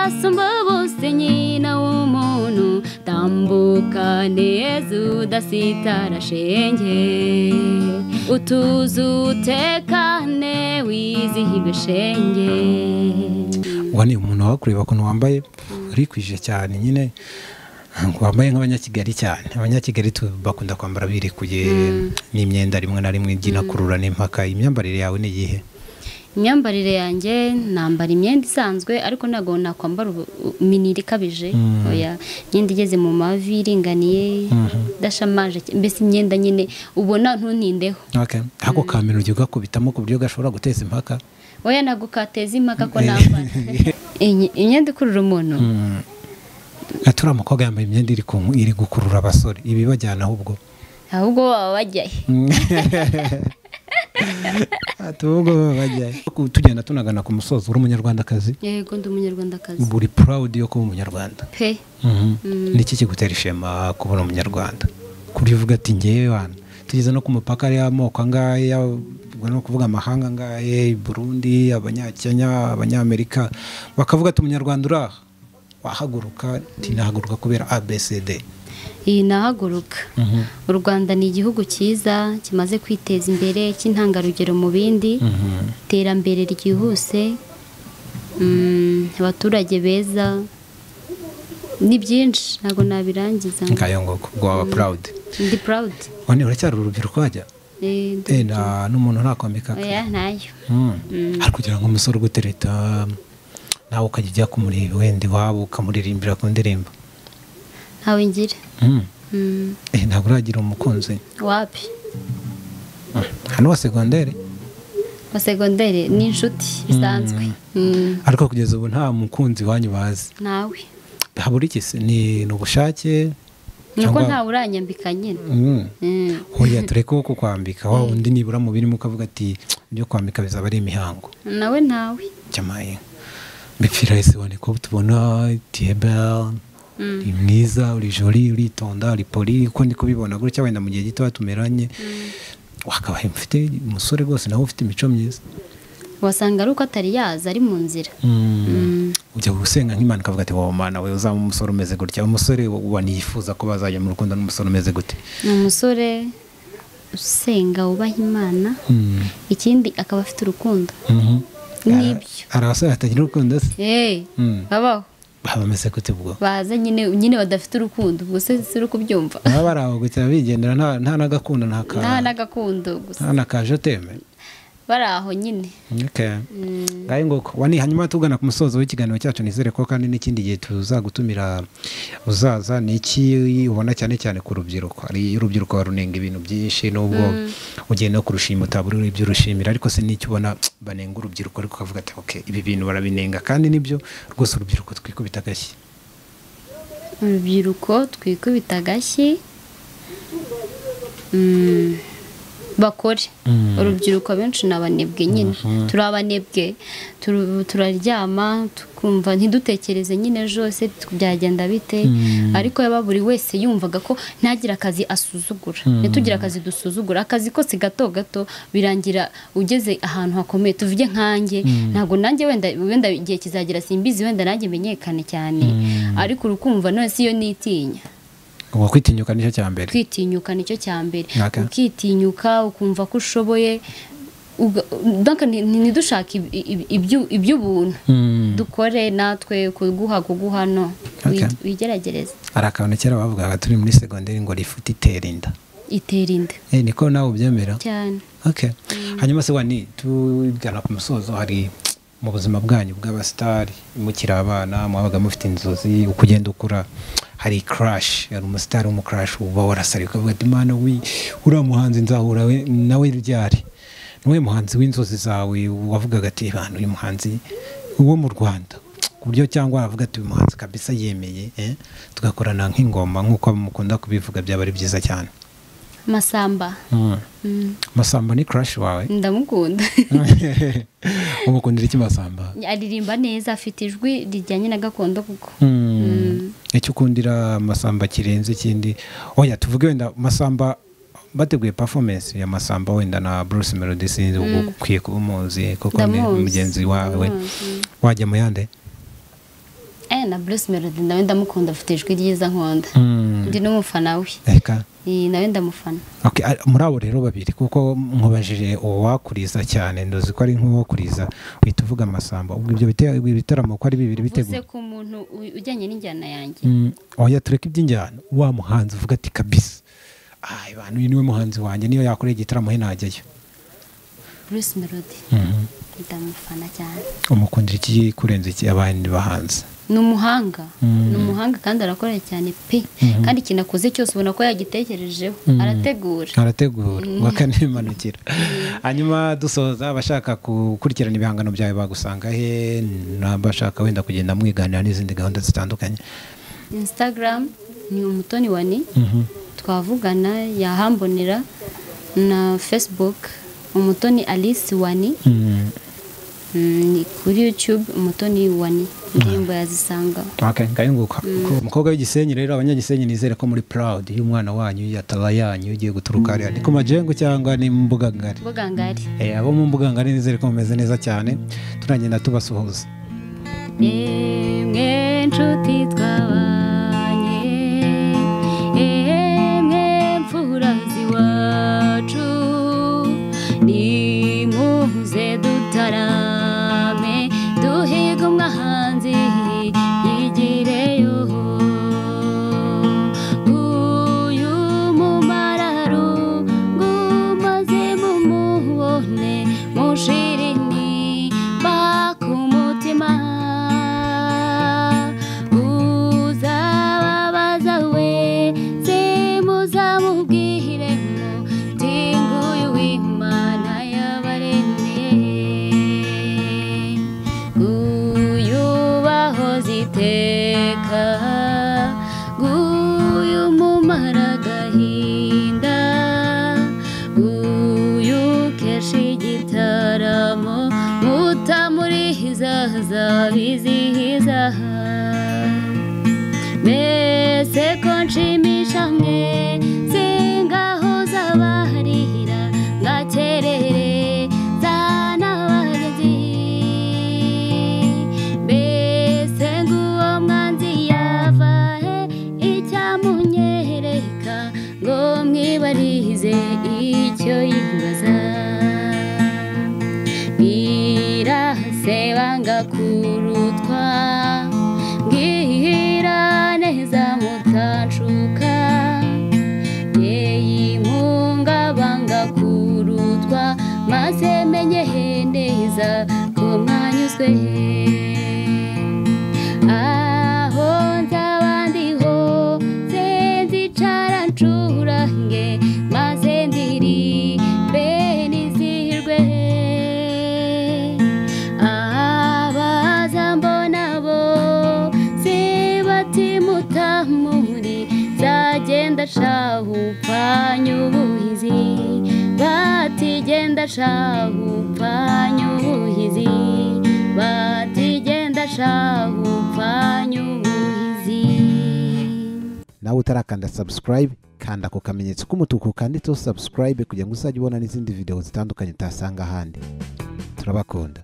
asumba bose nyina w'umuntu tambuka neza udasitara shenge utuzu utekane wizihirwe shenge. Wani umuntu wakureba ko wambaye urikwije cyane nyine wambaye nk'abanyakigali cyane. Abanyakigali bakunda kwambara birikuye n'imyenda rimwe na rimwe igina kurura n'impaka. Imyambarire yawe ni iyihe? Imyambarire yanjye nambara imyenda isanzwe ariko ntago nakwambara miniri kabije. Oya, imyenda igeze mu mavi iringaniye dashamaje, mbese imyenda nyine ubona ntuntindeho. Okay. Hako kamera ugiye gakubitamo ku buryo gashobora guteza impaka? Oya, ntago kateza impaka ko nambara. Imyenda ikurura umuntu. Atura umukobwa yambaye imyenda iri gukurura abasore. Ibi bajyana ahubwo baba bajyaye. Atubwo bajyaye. Tugenda tunagana ku musozo. Uri umunyarwandakazi? Yego, ndi umunyarwandakazi. Uri proud yo kuba umunyarwanda? Pe. Niki kigutera ishema kubona umunyarwanda? Kuri uvuga ati ngewe wana tugeze no ku mupaka ari amoko angahe no kuvuga amahanga angahe, Burundi, Abanyakenya, Abanyamerika, bakavuga ati umunyarwanda uraha wahaguruka tinahaguruka kubera ABCD. Iyi nahaguruka. U Rwanda ni igihugu cyiza kimaze kwiteza imbere cy'intangarugero mu bindi, terambere ryihuse, abaturage beza, ni byinshi ntago nabirangiza. Ngayo ngo gwa proud. Ndi proud. Wani uracyari urubyiruko wajya? Na n'umuntu ntakwambika. Oya, nayo. Ari kugira ngo umusore gutereta nawe ukajya kumureba wende wabo ukamuririmbira ku ndirimbo. Ntawe ngira. Ntabwo uragira umukunzi? Wapi? Hano wa segondere? Wa segondere ni inshuti bisanzwe. Ariko kugeza ubu nta mukunzi wanyu bazi? Nawe. Habura iki se? Ni ubushake? Nuko ntawe uranyambika nyine. Hoya tureko ko kwambika wa undi nibura mu birimo ukavuga ati byo kwambika bizaba ari imihango. Nawe nawe. Cyamaye. Bipfira ese wone ko tubona Tiebel mwiza, uri joli, uri tonda, uri poli, uko ndi kubibona gutya wenda mu gihe gito tumeranye wakabaye mfite umusore rwose nawe ufite imico myiza. Wasanga ari uko atari yaza ari mu nzira. Ujya gusenga nk'Imana kavuga ati wowe Mana we uzaba umusore umeze gutya. Umusore wanifuza ko bazajya mu rukundo n'umusore umeze gute? Umusore usenga ubaha Imana, ikindi akaba afite urukundo. Nibyo. Arabasore atagira urukundo se? Babaho. Bameze gute ubwo? Baza nyine badafite urukundo. Gusa siri kubyumva. Baraho gutya bigendera nta nagakundo nta nagakundo gusa. Nta nakaje teme. Baraho nyine. Okay. Ngaye ngoko wani hanyuma tugana ku musozo w'ikiganiro cyacu nizere ko kandi n'ikindi gihe tuzagutumira uzaza niki ubona cyane cyane ku rubyiruko. Ari urubyiruko barunenga ibintu byinshi nubwo ugenda kurushima utaburi ibyo rushimira ariko se n'icyo ubona banenga urubyiruko ariko kavuga ati okay ibi bintu barabinenga kandi nibyo rwose urubyiruko twikubita gashyi. Urubyiruko twikubita gashyi. Bakore. Urubyiruko benshi nabanebwe nyine. Turabanebwe. Turaryama tukumva ntidutekereze nyine jose byagenda bite. Ariko yaba buri wese yumvaga ko ntagira akazi asuzugura. Tugira akazi dusuzugura. Akazi kose gato gato birangira ugeze ahantu hakomeye. Tuvuge nkanjye ntago nanjye wenda igihe kizagira simbizi wenda nanjye menyekane cyane. Ariko urukumva none siyo nitinya. Uwo kwitinyuka nicyo cyambere. Kwitinyuka nicyo cyambere. Ukitinyuka ukumva ko ushoboye ntidushaka iby'ubuntu. Dukore natwe kuguha no wigeragereza. Arakabone kera bavugaga turi muri segonderi ngo rifuti iterinda. Iterinda. Niko nawe ubyemera? Cyane. Okay. Hanyuma se wani tugana ku musozo hari mu buzima bwanyu bw'abastari mukira abana mwabaga mufite inzozi ukugenda ukura hari crash yari umustar crash uba warasari ukavuga ati Mana uri muhanzi nzahura nawe ryari niwe muhanzi w'inzozi zawe wavugaga ati abantu uyu muhanzi uwo mu Rwanda ku buryo cyangwa avuga ati uyu muhanzi kabisa yemeye tugakorana nk'ingoma nkuko mukunda kubivuga byaba ari byiza cyane. Masamba. Masamba ni crush wawe? Ndamukunda. Umukundira iki Masamba? Aririmba neza afite ijwi rijyanye na gakondo kuko. Icyo ukundira Masamba kirenze ikindi. Oya tuvuge wenda Masamba bateguye performance ya Masamba wenda na Bruce Melody sinzi ukwiye kuba umuzi kuko ni mugenzi wawe. Wajya mu yande? na Bruce Melody nawe ndamukunda, afite ijwi ryiza nkunda, ndi n'umufana we. Nawe ndamufana. Okay, muri abo rero babiri kuko nkubajije uwakuriza cyane, ndozi ko ari nk'uwakuriza uhita uvuga Masamba. Ubwo ibyo bitaramo ko ari bibiri biteguye ku muntu ujyanye n'injyana yanjye. Oya tureka iby'injyana, wa muhanzi uvuga ati kabisa abantu niwe muhanzi wanjye, niyo yakoreye igitaramo he najyayo. Bruce Melody ndamufana cyane. Umukundira iki kurenza iki abandi bahanzi? Ni umuhanga kandi arakorera cyane pe, kandi kinakoze cyose ubona ko yagitekerejeho, arategura bakanimanukira. Hanyuma dusoza, abashaka gukurikirana ibihangano byawe bagusanga he, n'abashaka wenda kugenda mwiganira n'izindi gahunda zitandukanye? Instagram ni Umutoni Wani, twavugana yahambonera, na Facebook Umutoni Alice Wani, ni kuri YouTube Umutoni Wani, indirimbo yazisanga. Okay, ngayunguka. Umukobwa w'Igisenyi rero, abanyagisenyi nizere ko muri proud y'umwana wanyu, yatala yanyu ugiye guturuka ari ku majengo cyangwa ni mu mbuga ngari? Mbuga ngari. Abo mu mbuga ngari nizere ko mumeze neza cyane, turagenda tubasuhuza. Emwe nshuti twabanye, emwe mfurazi wacu, ni muze dutarame, duhiga umwahanzi yigireyo. Uyu mumararu ngumaze mumubone, mushirini bakumutima, uzababaza wese muzamubwire muti nguyu w'Imana yabaremye, nguyu bahoze iteka, nguyu mumara agahinda, nguyu kesha igitaramo mutamurihizaza bizihiza. Mbese ko nshimisha mwe singaho zabarira ngakerere zana abagenzi, mbese nguwo mwanzi yavahe icyamunyereka ngo mwibarize icyo yibaza. Biraseba ngakurutwa, mbwira neza mutanshuka, yeyimpunga bangakurutwa, maze menye neza ko mwanyuzwe. Aho nzaba ndiho sinzicara ncurange, maze ndirimbe nizihirwe. Abaza mbona bose bati mutamuri, zagenda shahupfanya ubuhizi, bati genda shahupfanya ubuhizi, bati genda shahupfanya ubuhizi. Nawe utarakanda subscribe, kanda ku kamenyetso k'umutuku kanditseho subscribe kugira ngo uzajye ubona n'izindi video zitandukanye utasanga ahandi. Turabakunda.